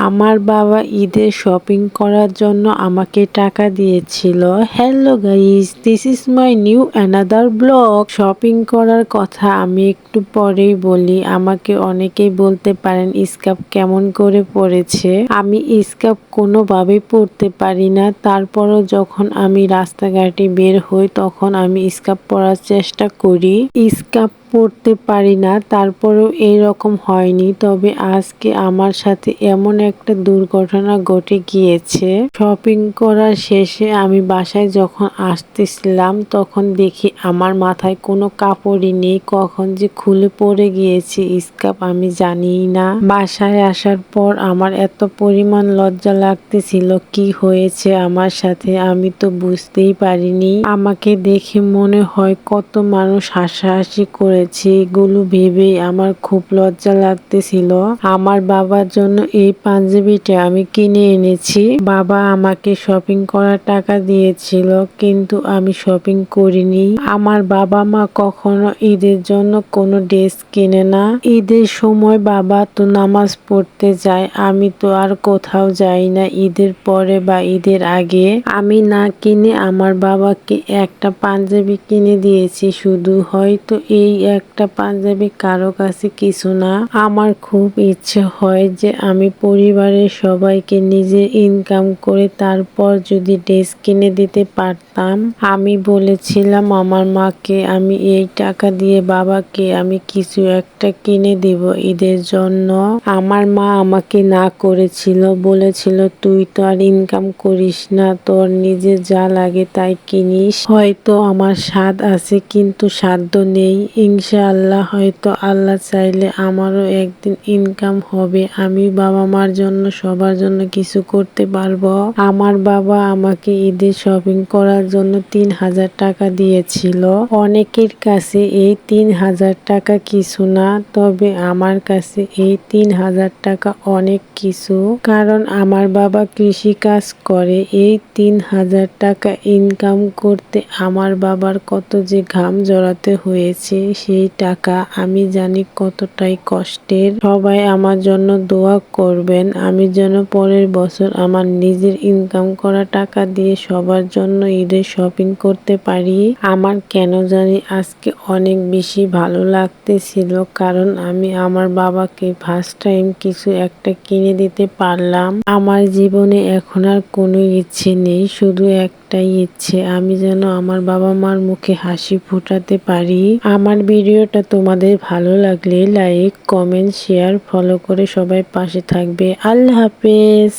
আমার বাবা ঈদের শপিং করার জন্য আমাকে টাকা দিয়েছিল। Hello guys, this is my new another blog. Shopping করার কথা আমি একটু পরেই বলি। আমাকে অনেকেই বলতে পারেন স্কার্ফ কেমন করে পরেছে। আমি স্কার্ফ কোনোভাবেই পরতে পারি না, তারপরও যখন আমি রাস্তাঘাটে বের হই তখন আমি স্কার্ফ পরার চেষ্টা করি। স্কার্ফ পরতে পারি না, তারপরেও এইরকম হয়নি। তবে আজকে আমার সাথে এমন একটা দুর্ঘটনা ঘটে গিয়েছে। শপিং করার শেষে আমি বাসায় যখন আসতেছিলাম তখন দেখি আমার মাথায় কোনো কাপড়ই নেই। কখন যে খুলে পড়ে গিয়েছে স্কার্ফ আমি জানিই না। বাসায় আসার পর আমার এত পরিমাণ লজ্জা লাগতেছিল, কি হয়েছে আমার সাথে আমি তো বুঝতেই পারিনি। আমাকে দেখে মনে হয় কত মানুষ হাসাহাসি করেছে, এগুলো ভেবেই আমার খুব লজ্জা লাগতেছিল। আমার বাবার জন্য এই পাঞ্জাবিটা আমি কিনে এনেছি। বাবা আমাকে শপিং করার টাকা দিয়েছিল, কিন্তু আমি শপিং করিনি। আমার বাবা মা কখনো ঈদের জন্য কোনো ড্রেস কিনে না। ঈদের সময় বাবা তো নামাজ পড়তে যায়, আমি তো আর কোথাও যাই না ঈদের পরে বা ঈদের আগে। আমি না কিনে আমার বাবাকে একটা পাঞ্জাবি কিনে দিয়েছি শুধু। হয়তো এই একটা পাঞ্জাবি কারো কাছে কিছু না। আমার খুব ইচ্ছে হয় যে আমি পরিবারের সবাইকে নিজে ইনকাম করে তারপর যদি ড্রেস কিনে দিতে পারতাম। আমি বলেছিলাম আমার মাকে আমি এই টাকা দিয়ে বাবাকে আমি কিছু একটা কিনে দিব ঈদের জন্য। আমার মা আমাকে না করেছিল, বলেছিল তুই তো আর ইনকাম করিস না, তোর নিজে যা লাগে তাই কিনিস। হয়তো আমার স্বাদ আছে কিন্তু সাধ্য নেই। ইনশাআল্লাহ হয়তো আল্লাহ চাইলে আমারও একদিন ইনকাম হবে, আমি বাবা মার জন্য সবার জন্য কিছু করতে পারবো। আমার বাবা আমাকে ঈদের শপিং করার জন্য 3000 টাকা দিয়েছিল। অনেকের কাছে এই 3000 টাকা কিছু না, তবে আমার কাছে এই 3000 টাকা অনেক কিছু। কারণ আমার বাবা কৃষি কাজ করে। এই 3000 টাকা ইনকাম করতে আমার বাবার কত যে ঘাম জড়াতে হয়েছে, সেই টাকা আমি জানি কতটাই কষ্টের। সবাই আমার জন্য দোয়া করবেন, আমি যেন পরের বছর আমার নিজের ইনকাম করা টাকা দিয়ে সবার জন্য ঈদের শপিং করতে পারি। আমার কেন জানি আজকে অনেক বেশি ভালো লাগতেছিল, কারণ আমি আমার বাবাকে ফার্স্ট টাইম কিছু একটা কিনে দিতে পারলাম। আমার জীবনে এখন আর কোনো ইচ্ছে নেই, শুধু একটাই ইচ্ছে, আমি যেন আমার বাবা মার মুখে হাসি ফোটাতে পারি। আমার ভিডিওটা তোমাদের ভালো লাগলে লাইক, কমেন্ট, শেয়ার, ফলো করে সবাই পাশে থাকবে। আল্লাহ হাফেজ।